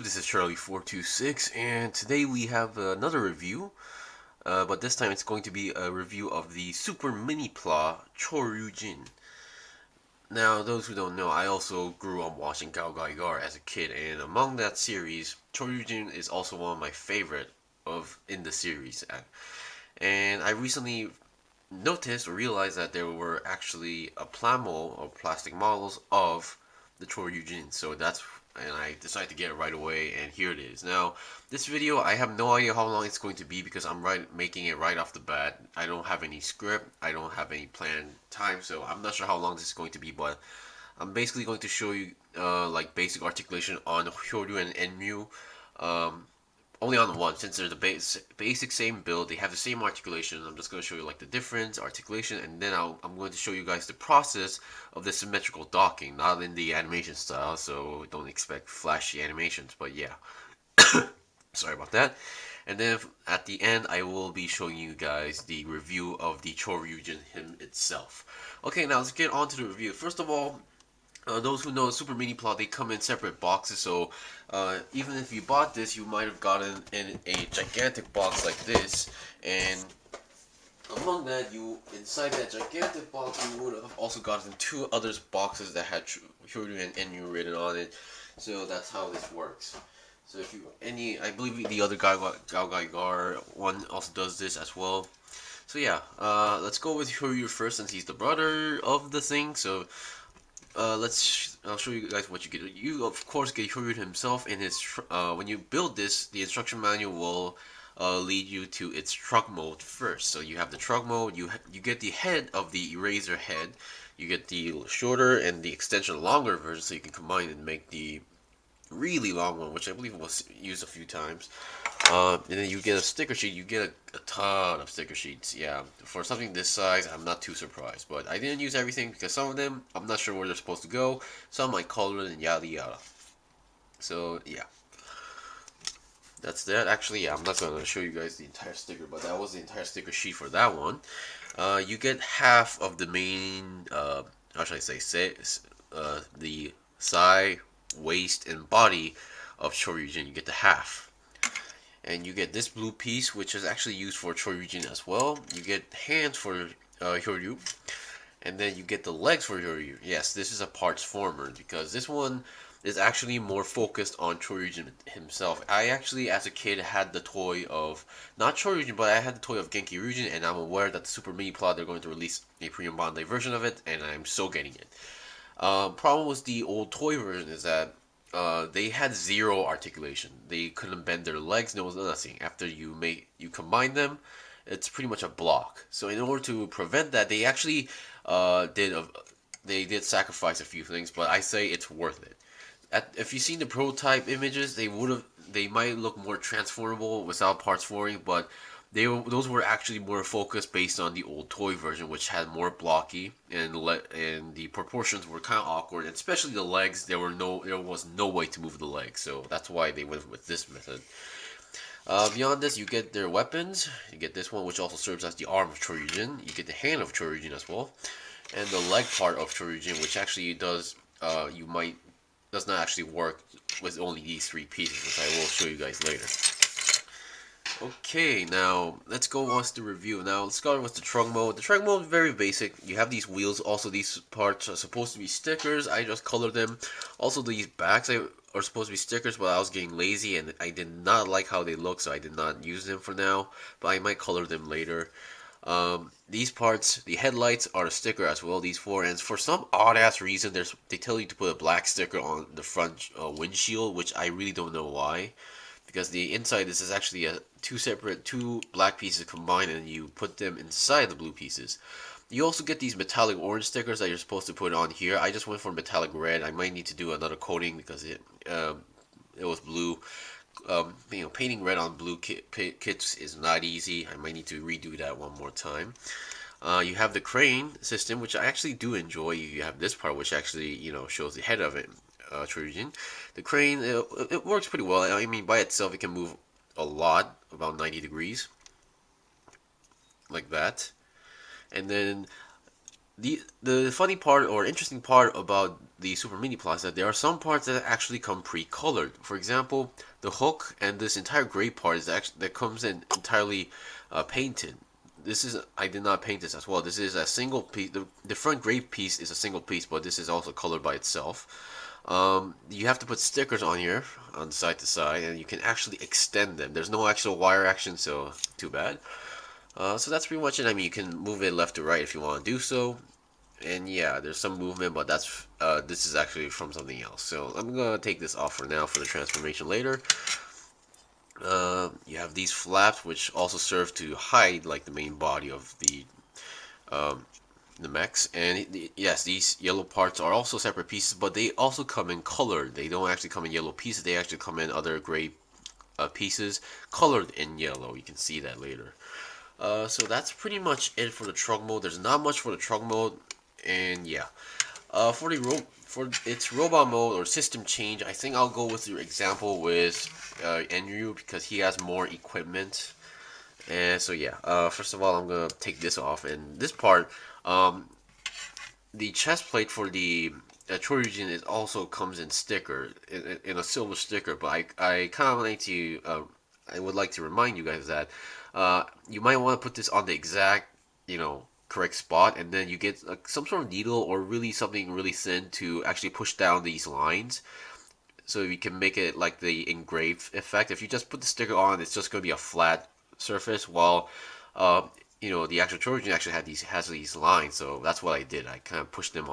YouTube, this is Charlie426, and today we have another review, but this time it's going to be a review of the Super Minipla Choryujin. Now, those who don't know, I also grew up watching GaoGaiGar as a kid, and among that series, Choryujin is also one of my favorite in the series. And I recently noticed or realized that there were actually a plamo or plastic models of the Choryujin. And I decided to get it right away, and here it is. Now, this video, I have no idea how long it's going to be because I'm making it right off the bat. I don't have any script, I don't have any planned time, so I'm not sure how long this is going to be, but I'm basically going to show you like basic articulation on Hyoryu and Enryu. Um, Only on the one, since they're the basic same build, they have the same articulation. I'm just going to show you like the difference, articulation, and then I'm going to show you guys the process of the symmetrical docking, not in the animation style, so don't expect flashy animations, but yeah. Sorry about that. And then at the end, I will be showing you guys the review of the Choryujin him itself. Okay, now let's get on to the review. First of all, those who know Super Minipla, they come in separate boxes, so even if you bought this, you might have gotten in a gigantic box like this, and among that, inside that gigantic box, you would have also gotten two other boxes that had Hyoryu and Enryu written on it, so that's how this works. So if you, I believe the other GaoGaiGar one also does this as well. So yeah, let's go with Hyoryu first since he's the brother of the thing, so I'll show you guys what you get. You of course get Hyoryu himself in his. When you build this, the instruction manual will lead you to its truck mode first. So you have the truck mode. You get the head of the eraser head. You get the shorter and the extension longer version, so you can combine and make the really long one, which I believe was used a few times. And then you get a sticker sheet. You get a ton of sticker sheets. Yeah, for something this size, I'm not too surprised. But I didn't use everything because some of them, I'm not sure where they're supposed to go. Some I colored and yada yada. So yeah, that's that. Actually, yeah, I'm not gonna show you guys the entire sticker, but that was the entire sticker sheet for that one. You get half of the main, how should I say, the thigh, waist, and body of Choryujin. You get the half. And you get this blue piece, which is actually used for Choryujin as well. You get hands for Hyoryu, and then you get the legs for Hyoryu. Yes, this is a parts former because this one is actually more focused on Choryujin himself. I actually, as a kid, had the toy of not Choryujin, but I had the toy of Genki Ryujin, and I'm aware that the Super Minipla they're going to release a premium Bandai version of it, and I'm so getting it. Problem with the old toy version is that they had zero articulation. They couldn't bend their legs. There was nothing. After you combine them, it's pretty much a block. So in order to prevent that, they actually they did sacrifice a few things, but I say it's worth it. If you've seen the prototype images, they might look more transformable without parts forming, but those were actually more focused based on the old toy version, which had more blocky and the proportions were kind of awkward, and especially the legs. There was no way to move the legs, so that's why they went with this method. Beyond this, you get their weapons. You get this one, which also serves as the arm of Choryujin. You get the hand of Choryujin as well, and the leg part of Choryujin, which actually does not actually work with only these three pieces, which I will show you guys later. Okay, now let's go on to the review. Now let's start with the trunk mode. The trunk mode is very basic. You have these wheels. Also, these parts are supposed to be stickers. I just colored them. Also, these backs are supposed to be stickers, but I was getting lazy and I did not like how they look, so I did not use them for now. But I might color them later. These parts, the headlights are a sticker as well. These four ends, for some odd ass reason, they tell you to put a black sticker on the front windshield, which I really don't know why. Because the inside, this is actually two black pieces combined, and you put them inside the blue pieces. You also get these metallic orange stickers that you're supposed to put on here. I just went for metallic red. I might need to do another coating because it was blue. Painting red on blue kits is not easy. I might need to redo that one more time. You have the crane system, which I actually do enjoy. You have this part, which actually shows the head of it. Choryujin. The crane, it works pretty well. I mean, by itself, it can move a lot, about 90 degrees, like that. And then The funny part or interesting part about the Super Minipla is that there are some parts that actually come pre-colored. For example, the hook and this entire gray part is actually that comes in entirely painted. This is I did not paint this as well. This is a single piece. The front gray piece is a single piece, but this is also colored by itself. You have to put stickers on here on side to side, and you can actually extend them. There's no actual wire action, so too bad. So that's pretty much it. I mean, you can move it left to right if you want to do so. And yeah, there's some movement, but that's this is actually from something else. So I'm gonna take this off for now for the transformation later. You have these flaps, which also serve to hide like the main body of um, the mechs. And yes, these yellow parts are also separate pieces, but they also come in colored. They don't actually come in yellow pieces. They actually come in other gray pieces colored in yellow. You can see that later. So that's pretty much it for the trunk mode. There's not much for the trunk mode, and yeah. For its robot mode or system change, I think I'll go with your example with Enryu because he has more equipment. And so yeah, first of all, I'm gonna take this off, and this part, um, the chest plate for the Choryujin is also comes in sticker in a silver sticker, but I kind of like to I would like to remind you guys that you might want to put this on the exact correct spot, and then you get some sort of needle or really something really thin to actually push down these lines, so you can make it like the engraved effect. If you just put the sticker on, it's just going to be a flat surface, while uh, the actual Trojan actually has these lines. So that's what I did. I kind of pushed them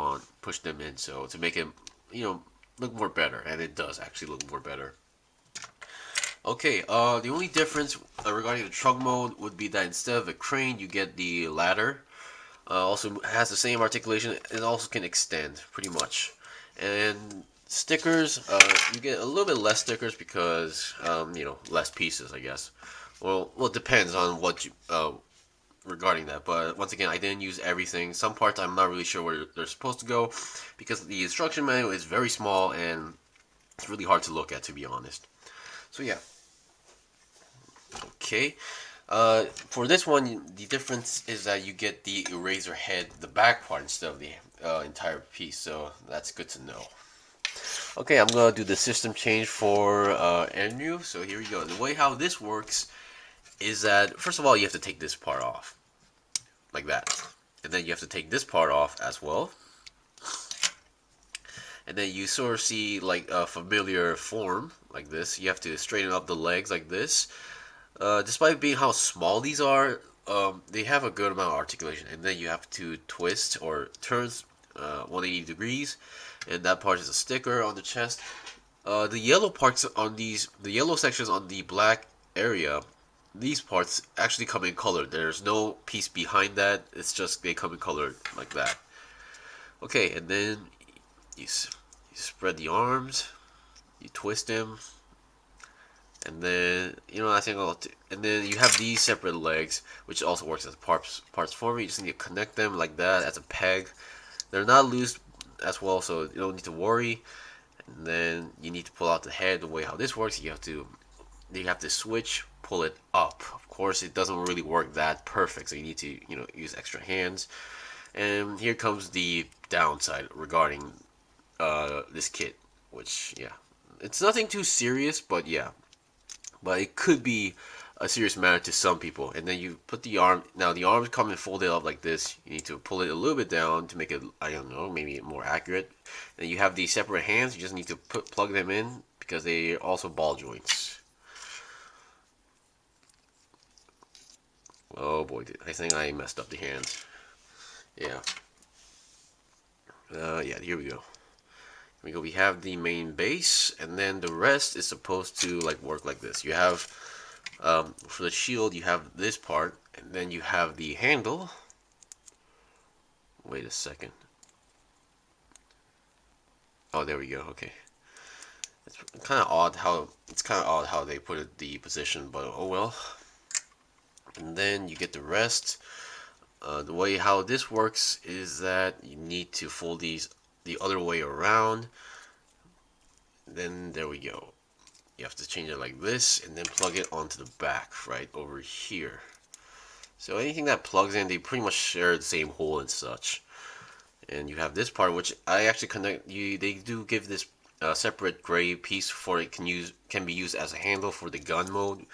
in, so to make it look more better, and it does actually look more better. Okay, the only difference regarding the trunk mode would be that instead of a crane, you get the ladder. Also has the same articulation. It also can extend pretty much. And stickers, you get a little bit less stickers because less pieces, I guess. Well, it depends on what you regarding that. But once again, I didn't use everything. Some parts I'm not really sure where they're supposed to go because the instruction manual is very small and it's really hard to look at, to be honest. So yeah, okay. For this one, the difference is that you get the eraser head, the back part, instead of the entire piece. So that's good to know. Okay, I'm gonna do the system change for Enryu. So here we go. The way how this works is that first of all you have to take this part off, like that, and then you have to take this part off as well. And then you sort of see like a familiar form like this. You have to straighten up the legs like this. Despite being how small these are, they have a good amount of articulation. And then you have to twist or turn 180 degrees, and that part is a sticker on the chest. The yellow parts on the yellow sections on the black area, these parts actually come in color. There's no piece behind that. It's just they come in color like that. Okay, and then you spread the arms, you twist them, and then I think and then you have these separate legs, which also works as parts for me. You just need to connect them like that as a peg. They're not loose as well, so you don't need to worry. And then you need to pull out the head. The way how this works, you have to switch, pull it up. Of course, it doesn't really work that perfect, so you need to use extra hands. And here comes the downside regarding this kit, which yeah, it's nothing too serious, but yeah, but it could be a serious matter to some people. And then you put the arm. Now the arms come and folded up like this. You need to pull it a little bit down to make it, I don't know, maybe more accurate. And you have these separate hands. You just need to plug them in because they are also ball joints. Oh boy, I think I messed up the hands. Yeah. Yeah, here we go. We have the main base, and then the rest is supposed to like work like this. You have for the shield, you have this part, and then you have the handle. Wait a second. Oh, there we go. Okay. It's kind of odd how they put it the position, but oh well. And then you get the rest. The way how this works is that you need to fold these the other way around. Then there we go. You have to change it like this and then plug it onto the back right over here. So anything that plugs in, they pretty much share the same hole and such. And you have this part, which I actually connect. They do give this separate gray piece for it can be used as a handle for the gun mode.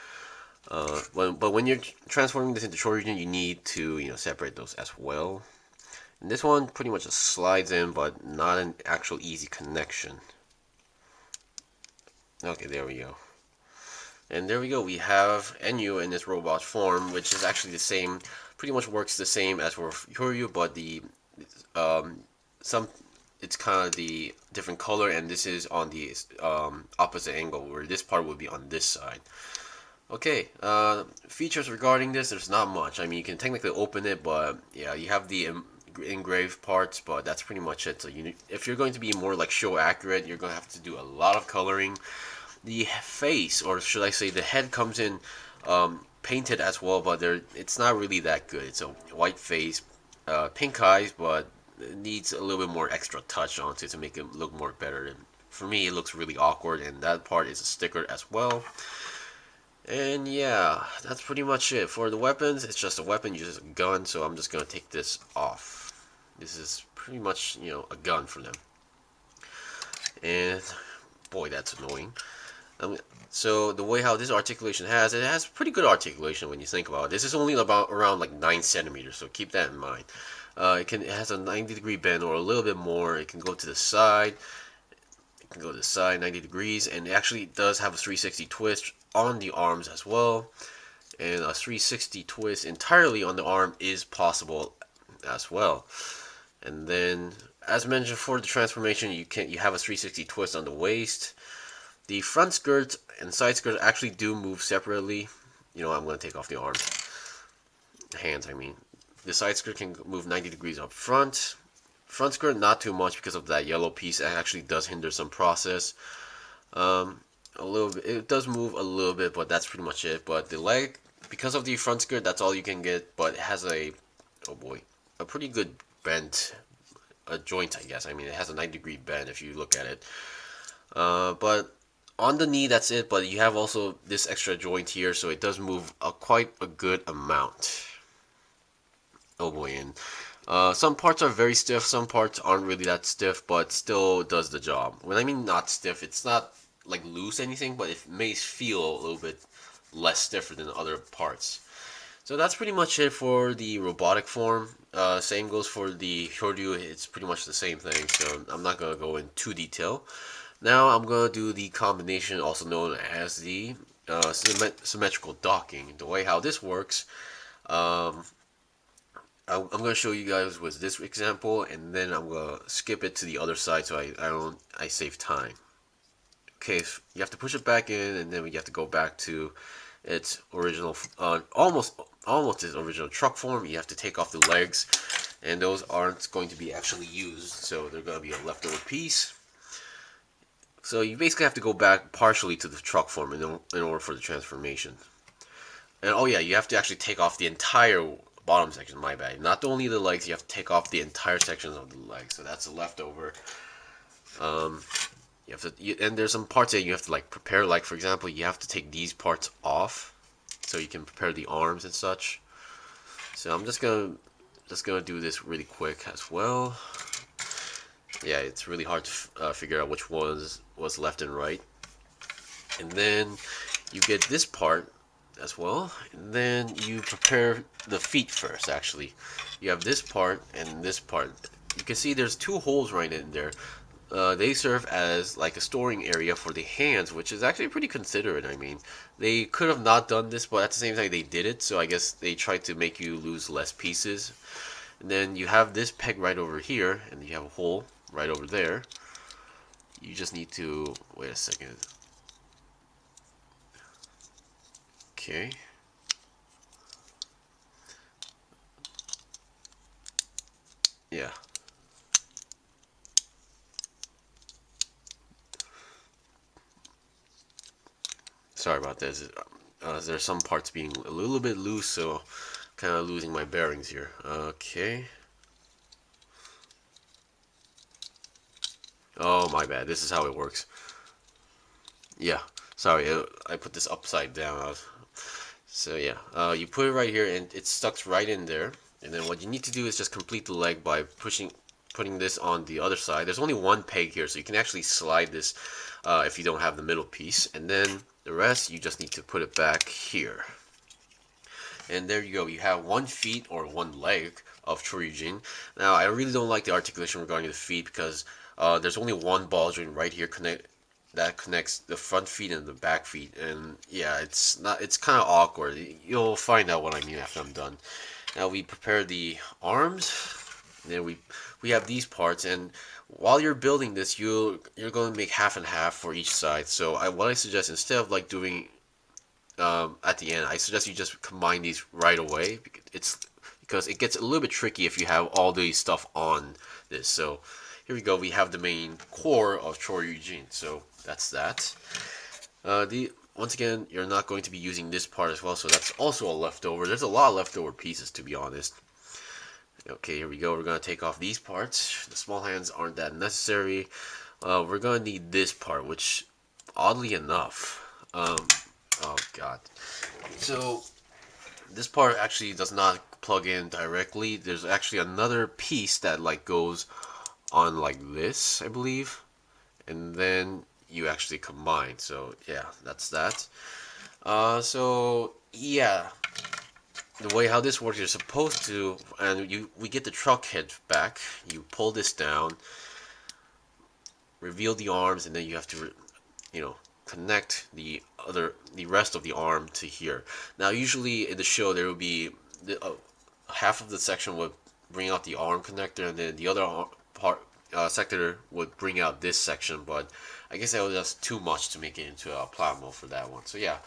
But when you're transforming this into Choryujin, you need to separate those as well. And this one pretty much just slides in, but not an actual easy connection. Okay, there we go. And there we go. We have Enyu in this robot form, which is actually the same. Pretty much works the same as for Choryu, but the some it's kind of the different color, and this is on the opposite angle, where this part would be on this side. Okay, features regarding this, there's not much. I mean, you can technically open it, but yeah, you have the engraved parts, but that's pretty much it. So if you're going to be more like show accurate, you're going to have to do a lot of coloring. The face, or should I say the head, comes in painted as well, but it's not really that good. It's a white face, pink eyes, but it needs a little bit more extra touch onto it to make it look more better. And for me, it looks really awkward, and that part is a sticker as well. And yeah, that's pretty much it. For the weapons, it's just a weapon, uses a gun, so I'm just going to take this off. This is pretty much, a gun for them. And boy, that's annoying. So the way how this articulation it has pretty good articulation when you think about it. This is only about around like 9 centimeters, so keep that in mind. It has a 90-degree bend or a little bit more. It can go to the side. It can go to the side 90 degrees, and it actually does have a 360 twist on the arms as well. And a 360 twist entirely on the arm is possible as well. And then, as mentioned, for the transformation, you have a 360 twist on the waist. The front skirt and side skirt actually do move separately. I'm going to take off the arms. Hands, I mean. The side skirt can move 90 degrees up front. Front skirt, not too much because of that yellow piece. It actually does hinder some process. A little bit. It does move a little bit, but that's pretty much it. But the leg, because of the front skirt, that's all you can get. But it has a pretty good bend, a joint, I guess. I mean, it has a 90-degree bend if you look at it. But on the knee, that's it. But you have also this extra joint here, so it does move quite a good amount. Oh boy, and some parts are very stiff, some parts aren't really that stiff, but still does the job. When I mean not stiff, it's not like loose anything, but it may feel a little bit less stiffer than other parts. So that's pretty much it for the robotic form. Same goes for the Choryu. It's pretty much the same thing, so I'm not going to go in too detail. Now I'm going to do the combination, also known as the symmetrical docking. The way how this works, I'm going to show you guys with this example, and then I'm going to skip it to the other side so I save time. Okay, so you have to push it back in, and then we have to go back to its original, almost its original truck form. You have to take off the legs, and those aren't going to be actually used, so they're going to be a leftover piece. So you basically have to go back partially to the truck form in order for the transformation. And oh yeah, you have to actually take off the entire bottom section, my bad. Not only the legs, you have to take off the entire sections of the legs, so that's a leftover. You have to, and there's some parts that you have to like prepare. Like for example, you have to take these parts off, so you can prepare the arms and such. So I'm just gonna do this really quick as well. Yeah, it's really hard to figure out which was left and right. And then you get this part as well, and then you prepare the feet first. Actually, you have this part and this part. You can see there's two holes right in there. They serve as like a storing area for the hands, which is actually pretty considerate. I mean, they could have not done this, but at the same time they did it, so I guess they tried to make you lose less pieces. And then you have this peg right over here, and you have a hole right over there. You just need to wait a second. Okay. Yeah. Sorry about this. There's some parts being a little bit loose, so kind of losing my bearings here. Okay. Oh, my bad. This is how it works. Yeah. Sorry, I put this upside down. So yeah, you put it right here, and it stuck right in there. And then what you need to do is just complete the leg by pushing putting this on the other side. There's only one peg here, so you can actually slide this if you don't have the middle piece. And then the rest, you just need to put it back here. And there you go. You have 1 feet or 1 leg of Choryujin. Now, I really don't like the articulation regarding the feet because there's only one ball joint right here that connects the front feet and the back feet, and yeah, it's kind of awkward. You'll find out what I mean after I'm done. Now we prepare the arms. Then we have these parts, and while you're building this, you're going to make half and half for each side. So what I suggest, instead of like doing at the end, I suggest you just combine these right away. Because it gets a little bit tricky if you have all the stuff on this. So here we go. We have the main core of Choryujin. So that's that. Once again, you're not going to be using this part as well, so that's also a leftover. There's a lot of leftover pieces, to be honest. Okay, here we go. We're going to take off these parts. The small hands aren't that necessary. We're going to need this part, which, oddly enough, oh god. So, this part actually does not plug in directly. There's actually another piece that like goes on like this, I believe. And then you actually combine. So yeah, that's that. So yeah, the way how this works, you're supposed to, and we get the truck head back. You pull this down, reveal the arms, and then you have to, connect the rest of the arm to here. Now, usually in the show, there will be half of the section would bring out the arm connector, and then the other part sector would bring out this section, but I guess that was just too much to make it into a plow mode for that one. So yeah,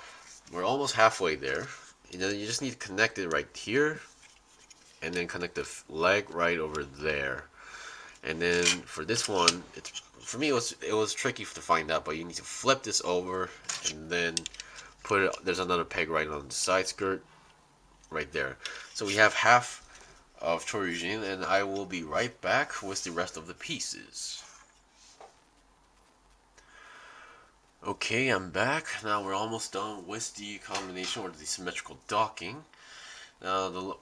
we're almost halfway there. And then you just need to connect it right here, and then connect the leg right over there. And then for this one, for me it was tricky to find out, but you need to flip this over and then put it. There's another peg right on the side skirt, right there. So we have half of Choryujin, and I will be right back with the rest of the pieces. Okay, I'm back. Now we're almost done with the combination or the symmetrical docking. Now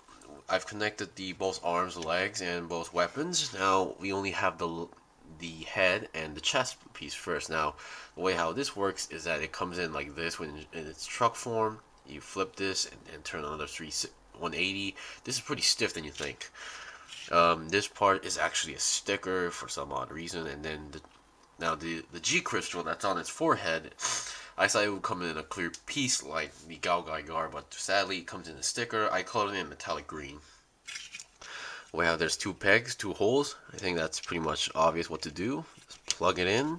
I've connected the both arms, legs, and both weapons. Now we only have the head and the chest piece first. Now the way how this works is that it comes in like this when in its truck form. You flip this and turn another 180. This is pretty stiff than you think. This part is actually a sticker for some odd reason, and then the G crystal that's on its forehead, I thought it would come in a clear piece like the GaoGaiGar, but sadly it comes in a sticker. I colored it in metallic green. Well, there's 2 pegs, 2 holes. I think that's pretty much obvious what to do. Just plug it in.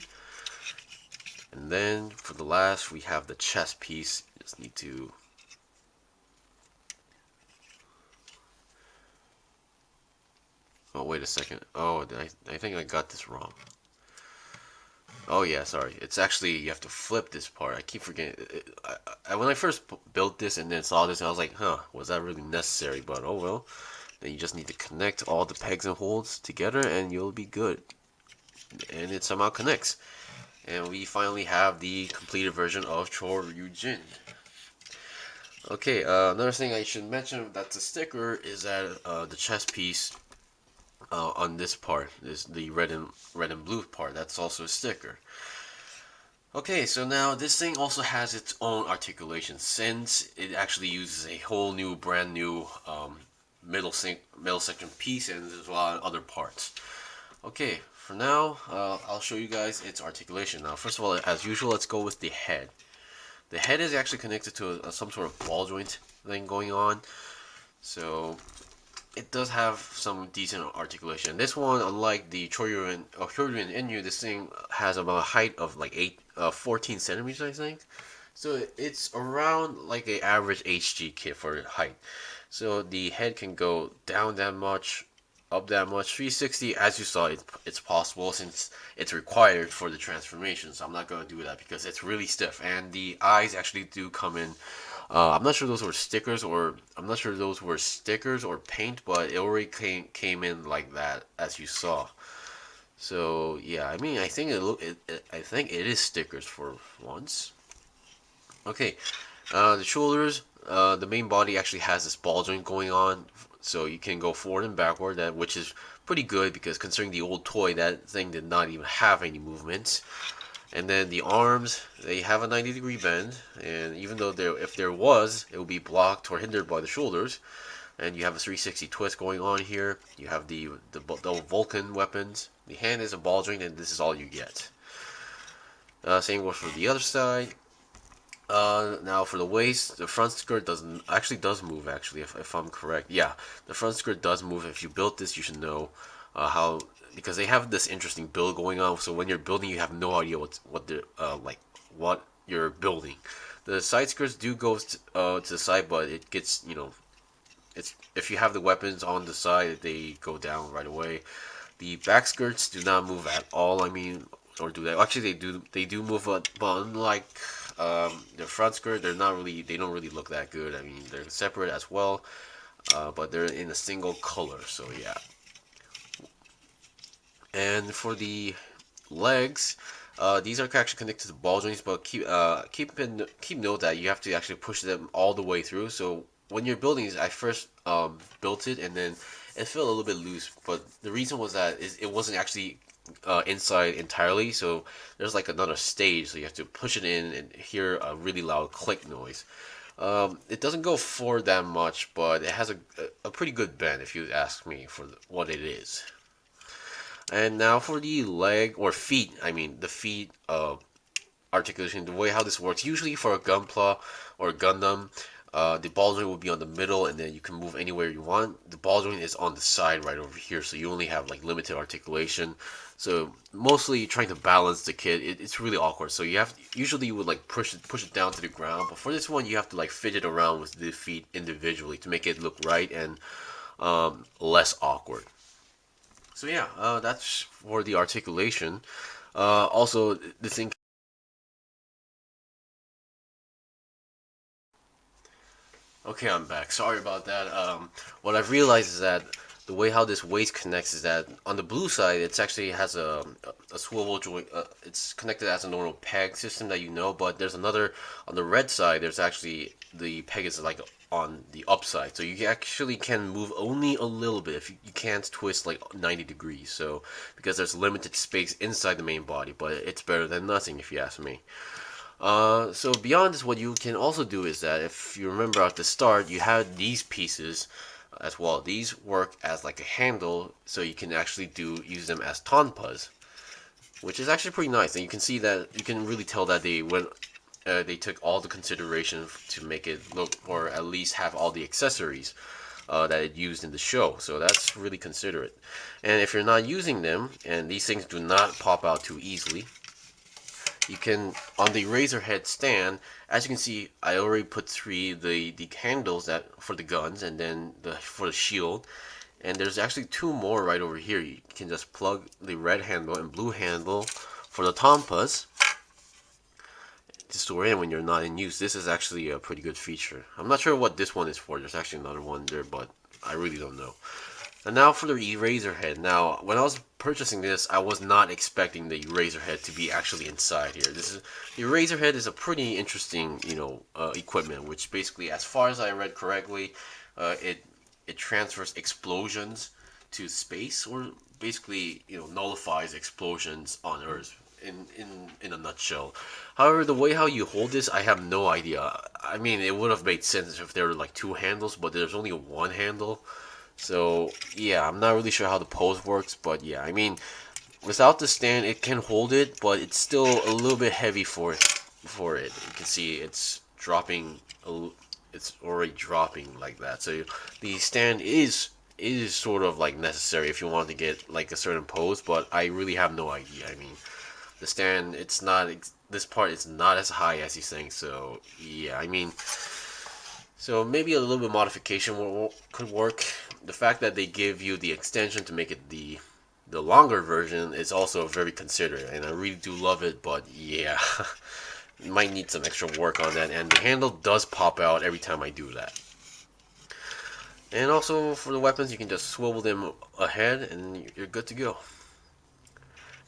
And then for the last, we have the chest piece. You just need to oh, wait a second. Oh, I think I got this wrong. Oh yeah, sorry. It's actually, you have to flip this part. I keep forgetting. When I first built this and then saw this, I was like, huh, was that really necessary? But oh well. Then you just need to connect all the pegs and holes together and you'll be good. And it somehow connects. And we finally have the completed version of Choryujin. Okay, another thing I should mention that's a sticker is that the chest piece on this part is the red and blue part. That's also a sticker. Okay, so now this thing also has its own articulation since it actually uses a whole new, brand new middle section piece, and there's a lot of other parts. Okay, for now, I'll show you guys its articulation. Now, first of all, as usual, let's go with the head. The head is actually connected to some sort of ball joint thing going on, so it does have some decent articulation. This one, unlike the Choryujin Inu, this thing has about a height of like 14 centimeters, I think. So it's around like an average HG kit for height. So the head can go down that much, up that much. 360, as you saw, it's possible since it's required for the transformation. So I'm not going to do that because it's really stiff. And the eyes actually do come in. I'm not sure those were stickers or paint, but it already came in like that, as you saw. So yeah, I mean, I think it is stickers for once. Okay, The shoulders, the main body actually has this ball joint going on, so you can go forward and backward, which is pretty good because considering the old toy, that thing did not even have any movements. And then the arms, they have a 90-degree bend, and even though if there was, it would be blocked or hindered by the shoulders. And you have a 360 twist going on here. You have the Vulcan weapons. The hand is a ball joint, and this is all you get. Same goes for the other side. Now for the waist, the front skirt does move actually if I'm correct. Yeah, the front skirt does move. If you built this, you should know how because they have this interesting build going on. So when you're building, you have no idea what you're building. The side skirts do go to the side, but it gets it's if you have the weapons on the side, they go down right away. The back skirts do not move at all. I mean, or do they? Actually, they do. They do move, but unlike the front skirt, they're not really. They don't really look that good. I mean, they're separate as well, but they're in a single color. So yeah. And for the legs, these are actually connected to ball joints, but keep note that you have to actually push them all the way through. So when you're building these, I first built it and then it felt a little bit loose. But the reason was that it wasn't actually inside entirely. So there's like another stage, so you have to push it in and hear a really loud click noise. It doesn't go forward that much, but it has a pretty good bend if you ask me for what it is. And now for the leg or feet, I mean the feet articulation, the way how this works. Usually for a Gunpla or a Gundam, the ball joint will be on the middle, and then you can move anywhere you want. The ball joint is on the side right over here, so you only have like limited articulation. So mostly trying to balance the kit, it's really awkward. So usually you would like push it down to the ground, but for this one you have to like fidget around with the feet individually to make it look right and less awkward. So yeah, that's for the articulation. Also, the thing. Okay, I'm back. Sorry about that. What I've realized is that the way how this waist connects is that on the blue side, it's actually has a swivel joint. It's connected as a normal peg system that you know, but there's another on the red side. There's actually the peg is like on the upside, so you actually can move only a little bit. If you can't twist like 90 degrees, so because there's limited space inside the main body, but it's better than nothing if you ask me. So beyond this, what you can also do is that if you remember at the start, you had these pieces as well. These work as like a handle, so you can actually use them as tonpas, which is actually pretty nice. And you can see that you can really tell that they took all the consideration to make it look, or at least have all the accessories that it used in the show. So that's really considerate. And if you're not using them, and these things do not pop out too easily, you can on the razor head stand, as you can see, I already put the handles that for the guns and then for the shield, and there's actually two more right over here. You can just plug the red handle and blue handle for the tampas to store in when you're not in use. This is actually a pretty good feature. I'm not sure what this one is for. There's actually another one there, but I really don't know. And now for the eraser head. Now, when I was purchasing this, I was not expecting the eraser head to be actually inside here. The eraser head is a pretty interesting, equipment, which basically, as far as I read correctly, it transfers explosions to space, or basically, nullifies explosions on Earth. In a nutshell. However, the way how you hold this, I have no idea. I mean, it would have made sense if there were like two handles, but there's only one handle. So yeah, I'm not really sure how the pose works, but yeah, I mean, without the stand, it can hold it, but it's still a little bit heavy for it. You can see it's dropping. It's already dropping like that. So the stand is sort of like necessary if you want to get like a certain pose, but I really have no idea. I mean, the stand, it's not. This part is not as high as he's saying. So yeah, I mean. So maybe a little bit of modification could work. The fact that they give you the extension to make it the longer version is also very considerate, and I really do love it. But yeah, you might need some extra work on that. And the handle does pop out every time I do that. And also for the weapons, you can just swivel them ahead, and you're good to go.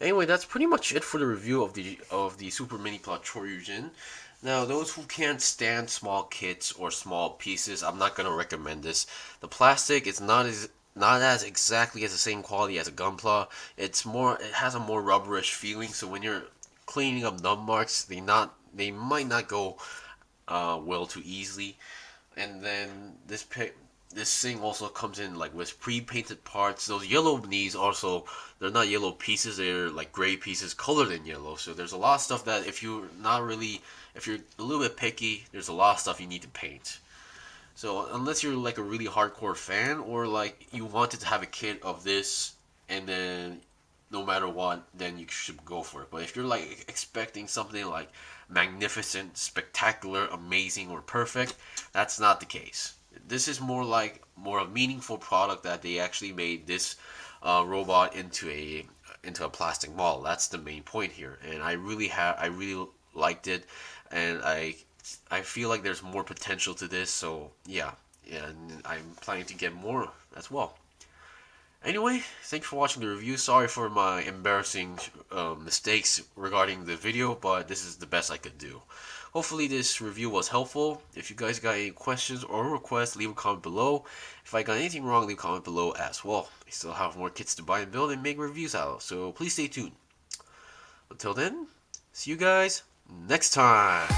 Anyway, that's pretty much it for the review of the Super Minipla Choryujin. Now, those who can't stand small kits or small pieces, I'm not gonna recommend this. The plastic is not as exactly as the same quality as a Gunpla. It has a more rubberish feeling. So when you're cleaning up numb marks, they might not go well too easily. And then this thing also comes in like with pre-painted parts. Those yellow knees also, they're not yellow pieces, they're like gray pieces colored in yellow. So there's a lot of stuff that if you're a little bit picky, there's a lot of stuff you need to paint. So unless you're like a really hardcore fan, or like you wanted to have a kit of this and then no matter what, then you should go for it. But if you're like expecting something like magnificent, spectacular, amazing, or perfect, that's not the case. This is more a meaningful product that they actually made this robot into a plastic model. That's the main point here, and I really liked it, and I feel like there's more potential to this. So yeah, and I'm planning to get more as well. Anyway, thanks for watching the review. Sorry for my embarrassing mistakes regarding the video, but this is the best I could do. Hopefully this review was helpful. If you guys got any questions or requests, leave a comment below. If I got anything wrong, leave a comment below as well. I still have more kits to buy and build and make reviews out of, so please stay tuned. Until then, see you guys next time.